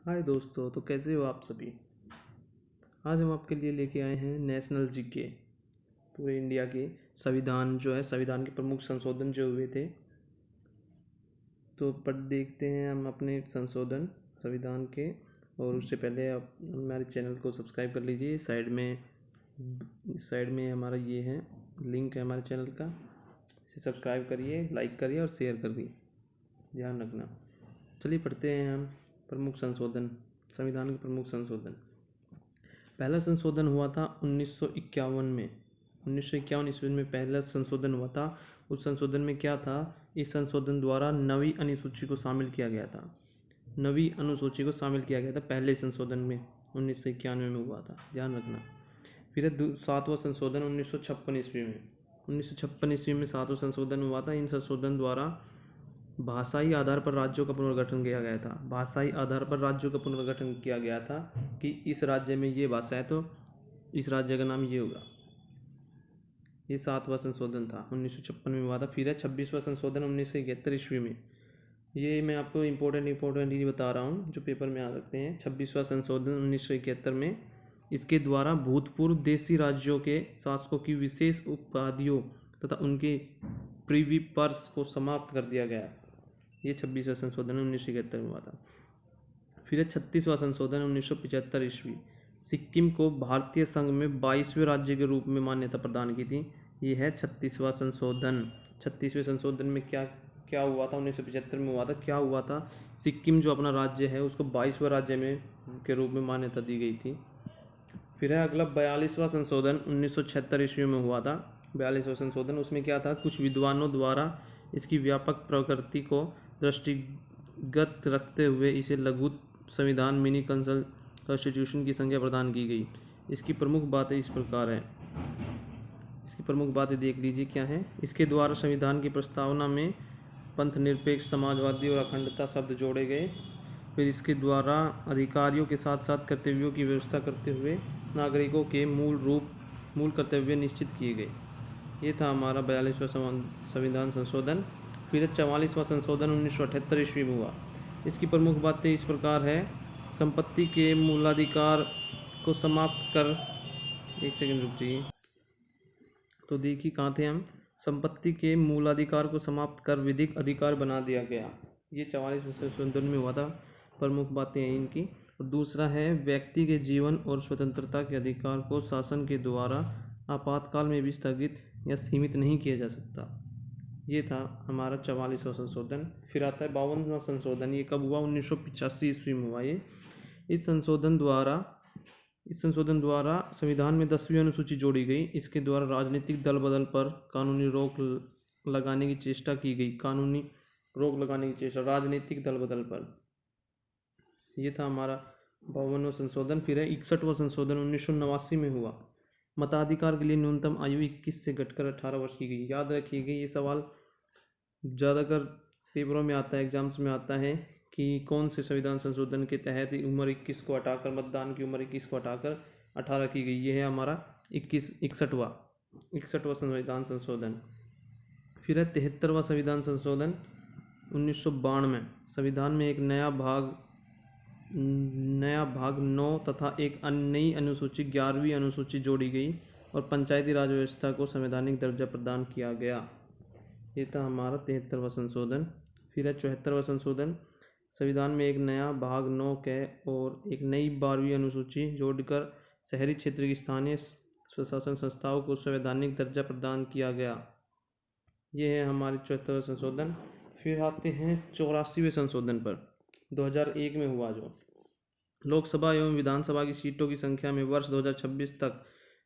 हाय दोस्तों, तो कैसे हो आप सभी। आज हम आपके लिए लेके आए हैं नेशनल जीके। पूरे इंडिया के संविधान जो है, संविधान के प्रमुख संशोधन जो हुए थे, तो पर देखते हैं हम अपने संशोधन संविधान के। और उससे पहले आप हमारे चैनल को सब्सक्राइब कर लीजिए। साइड में हमारा ये है लिंक है हमारे चैनल का, इसे सब्सक्राइब करिए, लाइक करिए और शेयर करिए, ध्यान रखना। चलिए पढ़ते हैं हम प्रमुख संशोधन, संविधान के प्रमुख संशोधन। पहला संशोधन हुआ था 1951 में। 1951 ईस्वी में पहला संशोधन हुआ था। उस संशोधन में क्या था, इस संशोधन द्वारा नवी अनुसूची को शामिल किया गया था। नवी अनुसूची को शामिल किया गया था पहले संशोधन में, 1991 में हुआ था, ध्यान रखना। फिर सातवां संशोधन 1956 ईस्वी में। 1956 ईस्वी में सातवां संशोधन हुआ था। इन संशोधन द्वारा भाषाई आधार पर राज्यों का पुनर्गठन किया गया था। भाषाई आधार पर राज्यों का पुनर्गठन किया गया था कि इस राज्य में ये भाषा है तो इस राज्य का नाम ये होगा। ये सातवां संशोधन था, 1956 में हुआ था। फिर है 26वां संशोधन 1971 ईस्वी में। ये मैं आपको इम्पोर्टेंट ही बता रहा हूँ जो पेपर में आ सकते हैं। 26वां संशोधन 1971 में, इसके द्वारा भूतपूर्व देशी राज्यों के शासकों की विशेष उपाधियों तथा उनके प्रीवी पर्स को समाप्त कर दिया गया। ये 26वां संशोधन 1971 में हुआ था। फिर है 36वां संशोधन 1975 ईस्वी। सिक्किम को भारतीय संघ में 22वें राज्य के रूप में मान्यता प्रदान की थी। ये है 36वां संशोधन। 36वें संशोधन में क्या क्या हुआ था, 1975 में हुआ था। क्या हुआ था, सिक्किम जो अपना राज्य है उसको 22वें राज्य में के रूप में मान्यता दी गई थी। फिर है अगला 42वां संशोधन 1976 ईस्वी में हुआ था। 42वां संशोधन, उसमें क्या था, कुछ विद्वानों द्वारा इसकी व्यापक प्रकृति को दृष्टिगत रखते हुए इसे लघु संविधान मिनी कॉन्स्टिट्यूशन की संज्ञा प्रदान की गई। इसकी प्रमुख बातें इस प्रकार है। इसकी प्रमुख बातें देख लीजिए क्या है। इसके द्वारा संविधान की प्रस्तावना में पंथ निरपेक्ष, समाजवादी और अखंडता शब्द जोड़े गए। फिर इसके द्वारा अधिकारियों के साथ साथ कर्तव्यों की व्यवस्था करते हुए नागरिकों के मूल कर्तव्य निश्चित किए गए। ये था हमारा 42वां संविधान संशोधन। फिर 44वां संशोधन 1978 ईस्वी में हुआ। इसकी प्रमुख बातें इस प्रकार है। संपत्ति के मूलाधिकार को समाप्त कर, एक सेकंड रुक जाइए, तो देखिए कहाँ थे हम। संपत्ति के मूलाधिकार को समाप्त कर विधिक अधिकार बना दिया गया। ये 44वें संशोधन में हुआ था। प्रमुख बातें हैं इनकी। और दूसरा है, व्यक्ति के जीवन और स्वतंत्रता के अधिकार को शासन के द्वारा आपातकाल में भी स्थगित या सीमित नहीं किया जा सकता। ये था हमारा 44वां संशोधन। फिर आता है 52वां संशोधन। ये कब हुआ, 1985 ईस्वी में हुआ ये। इस संशोधन द्वारा संविधान में 10वीं अनुसूची जोड़ी गई। इसके द्वारा राजनीतिक दल बदल पर कानूनी रोक लगाने की चेष्टा की गई। कानूनी रोक लगाने की चेष्टा राजनीतिक दल बदल पर। यह था हमारा 52वां संशोधन। फिर है 61वां संशोधन 1989 में हुआ। मताधिकार के लिए न्यूनतम आयु 21 से घटकर 18 वर्ष की गई। याद रखिएगा, ये सवाल ज़्यादातर पेपरों में आता है, एग्जाम्स में आता है कि कौन से संविधान संशोधन के तहत उम्र 21 को हटाकर, मतदान की उम्र 21 को हटाकर 18 की गई। ये है हमारा 61वां संविधान संशोधन। फिर है 73वां संविधान संशोधन 1992। संविधान में एक नया भाग 9 तथा एक नई अनुसूची 11वीं अनुसूची जोड़ी गई और पंचायती राज व्यवस्था को संवैधानिक दर्जा प्रदान किया गया। ये था हमारा 73वां संशोधन। फिर है 74वां संशोधन। संविधान में एक नया भाग 9 के और एक नई 12वीं अनुसूची जोड़कर शहरी क्षेत्र की स्थानीय स्वशासन संस्थाओं को संवैधानिक दर्जा प्रदान किया गया। ये है हमारे 74वां संशोधन। फिर आते हैं 84वें संशोधन पर, 2001 में हुआ, जो लोकसभा एवं विधानसभा की सीटों की संख्या में वर्ष 2026 तक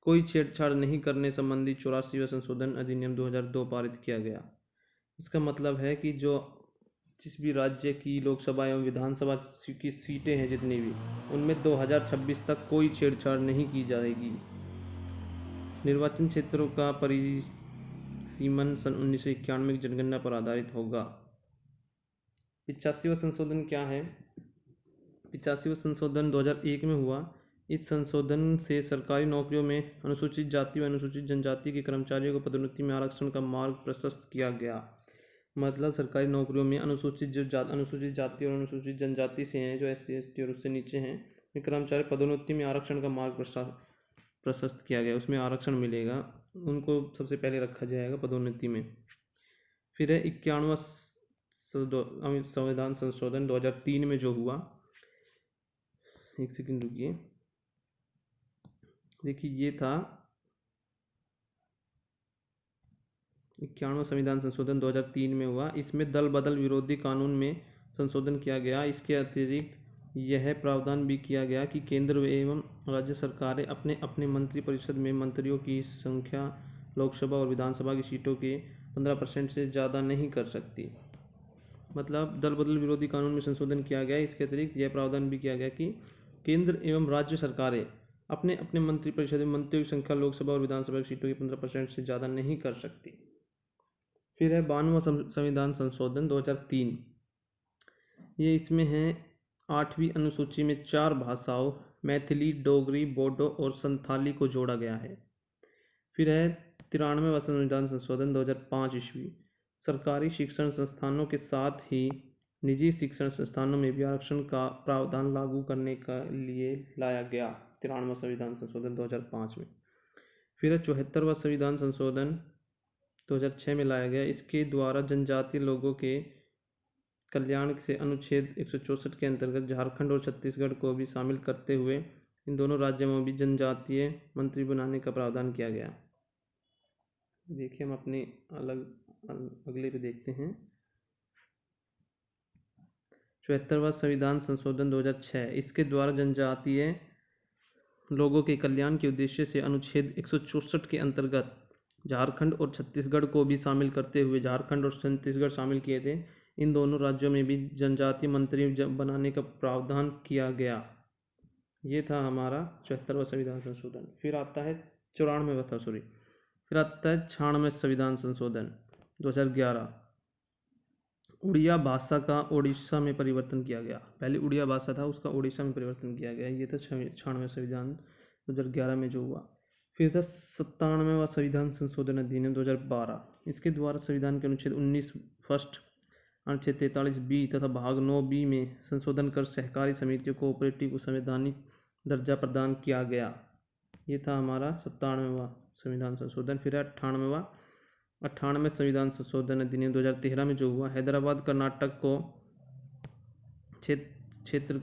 कोई छेड़छाड़ नहीं करने संबंधी 84वां संशोधन अधिनियम 2002 पारित किया गया। इसका मतलब है कि जिस भी राज्य की लोकसभा एवं विधानसभा की सीटें हैं जितनी भी, उनमें 2026 तक कोई छेड़छाड़ नहीं की जाएगी। निर्वाचन क्षेत्रों का परिसीमन सन 1991 की जनगणना पर आधारित होगा। 85वां संशोधन क्या है। 85वां संशोधन 2001 में हुआ। इस संशोधन से सरकारी नौकरियों में अनुसूचित जाति व अनुसूचित जनजाति के कर्मचारियों को पदोन्नति में आरक्षण का मार्ग प्रशस्त किया गया। मतलब सरकारी नौकरियों में अनुसूचित जाति और अनुसूचित जनजाति से हैं, जो SC ST और उससे नीचे हैं, ये कर्मचारी पदोन्नति में आरक्षण का मार्ग प्रशस्त किया गया, उसमें आरक्षण मिलेगा, उनको सबसे पहले रखा जाएगा पदोन्नति में। फिर है 91वां संविधान संशोधन 2003 में जो हुआ, एक सेकंड रुकिए, देखिए ये था 91वां संविधान संशोधन 2003 में हुआ। इसमें दल बदल विरोधी कानून में संशोधन किया गया। इसके अतिरिक्त यह प्रावधान भी किया गया कि केंद्र एवं राज्य सरकारें अपने अपने मंत्रिपरिषद में मंत्रियों की संख्या लोकसभा और विधानसभा की सीटों के 15% से ज़्यादा नहीं कर सकती। मतलब दल बदल विरोधी कानून में संशोधन किया गया। इसके अतिरिक्त यह प्रावधान भी किया गया कि केंद्र एवं राज्य सरकारें अपने अपने मंत्रिपरिषद में मंत्रियों की संख्या लोकसभा और विधानसभा की सीटों की 15% से ज़्यादा नहीं कर सकती। फिर है 92वां संविधान संशोधन 2003। ये इसमें है 8वीं अनुसूची में 4 भाषाओं मैथिली, डोगरी, बोडो और संथाली को जोड़ा गया है। फिर है 93वां संविधान संशोधन 2005 ईस्वी। सरकारी शिक्षण संस्थानों के साथ ही निजी शिक्षण संस्थानों में भी आरक्षण का प्रावधान लागू करने के लिए लाया गया 93वां संविधान संशोधन 2005 में। फिर है 74वां संविधान संशोधन 2006 में लाया गया। इसके द्वारा जनजातीय लोगों के कल्याण से अनुच्छेद 164 के अंतर्गत झारखंड और छत्तीसगढ़ को भी शामिल करते हुए इन दोनों राज्यों में भी जनजातीय मंत्री बनाने का प्रावधान किया गया। देखिए हम अपने अगले पे देखते हैं। 74वां संविधान संशोधन 2006। इसके द्वारा जनजातीय लोगों के कल्याण के उद्देश्य से अनुच्छेद 164 के अंतर्गत झारखंड और छत्तीसगढ़ को भी शामिल करते हुए झारखंड और छत्तीसगढ़ शामिल किए थे। इन दोनों राज्यों में भी जनजातीय मंत्री बनाने का प्रावधान किया गया। ये था हमारा 74वां संविधान संशोधन। फिर आता है 96वां संविधान संशोधन 2011। उड़िया भाषा का ओडिशा में परिवर्तन किया गया। पहले उड़िया भाषा था, उसका ओडिशा में परिवर्तन किया गया। ये था 96वां संविधान 2011 में जो हुआ। फिर था 97वां संविधान संशोधन अधिनियम 2012। इसके द्वारा संविधान के अनुच्छेद 19 फर्स्ट, अनुच्छेद 43B तथा भाग 9B में संशोधन कर सहकारी समितियों को कोऑपरेटिव को संवैधानिक दर्जा प्रदान किया गया। ये था हमारा 97वां संविधान संशोधन। फिर 98वें संविधान संशोधन अधिनियम 2013 में जो हुआ। हैदराबाद कर्नाटक क्षेत्र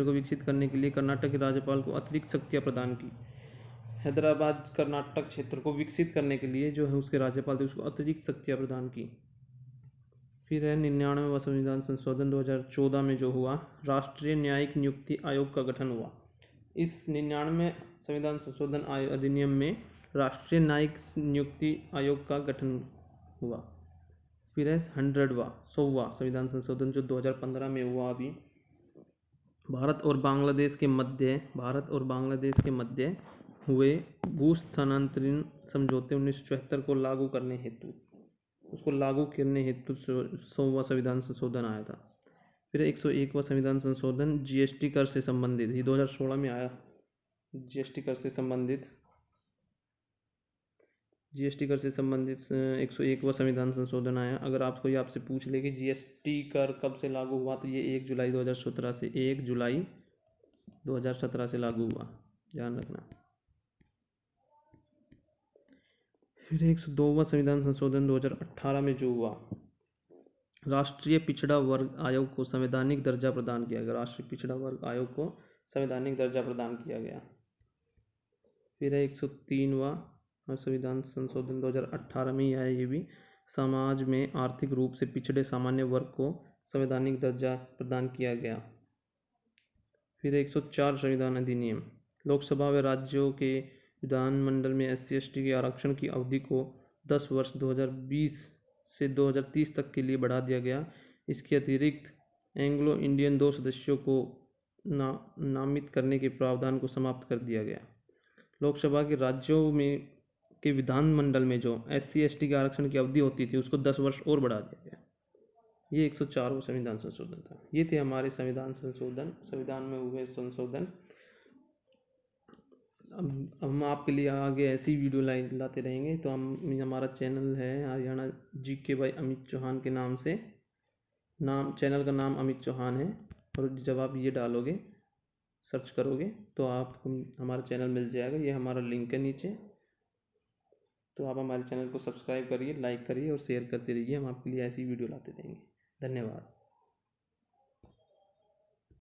को विकसित करने के लिए कर्नाटक के राज्यपाल को अतिरिक्त शक्तियाँ प्रदान की। हैदराबाद कर्नाटक क्षेत्र को विकसित करने के लिए जो है उसके राज्यपाल थे, उसको अतिरिक्त शक्तियाँ प्रदान की। फिर है 99वां संविधान संशोधन 2014 में जो हुआ। राष्ट्रीय न्यायिक नियुक्ति आयोग का गठन हुआ। इस 99वें संविधान संशोधन अधिनियम में राष्ट्रीय न्यायिक नियुक्ति आयोग का गठन हुआ। फिर है 100वां संविधान संशोधन जो 2015 में हुआ। अभी भारत और बांग्लादेश के मध्य हुए भू स्थानांतरण समझौते 1974 को लागू करने हेतु 100वां संविधान संशोधन आया था। फिर 101वां संविधान संशोधन GST कर से संबंधित, ये 2016 में आया। GST कर से संबंधित 101वां संविधान संशोधन आया। अगर आपसे पूछ ले कि GST कर कब से लागू हुआ, तो ये 1 जुलाई 2017 से लागू हुआ, ध्यान रखना। फिर 102वां संविधान संशोधन 2018 में जो हुआ। राष्ट्रीय पिछड़ा वर्ग आयोग को संवैधानिक दर्जा प्रदान किया गया। राष्ट्रीय पिछड़ा वर्ग आयोग को संवैधानिक दर्जा प्रदान किया गया। फिर 103वां संविधान संशोधन 2018 में ही आया। ये भी समाज में आर्थिक रूप से पिछड़े सामान्य वर्ग को संवैधानिक दर्जा प्रदान किया गया। फिर 104 संविधान अधिनियम। लोकसभा व राज्यों के विधानमंडल में SC ST के आरक्षण की अवधि को 10 वर्ष 2020 से 2030 तक के लिए बढ़ा दिया गया। इसके अतिरिक्त एंग्लो इंडियन 2 सदस्यों को नामित करने के प्रावधान को समाप्त कर दिया गया। लोकसभा के राज्यों में के विधानमंडल में जो SC ST के आरक्षण की अवधि होती थी उसको 10 वर्ष और बढ़ा दिया गया। ये 104वां संविधान संशोधन था। ये थे हमारे संविधान में हुए संशोधन। हम आपके लिए आगे ऐसी वीडियो लाते रहेंगे। तो हमारा चैनल है हरियाणा GK बाय अमित चौहान के नाम से। चैनल का नाम अमित चौहान है। और जब आप ये डालोगे, सर्च करोगे, तो आप हमारा चैनल मिल जाएगा। ये हमारा लिंक है नीचे। तो आप हमारे चैनल को सब्सक्राइब करिए, लाइक करिए और शेयर करते रहिए। हम आपके लिए ऐसी वीडियो लाते रहेंगे। धन्यवाद।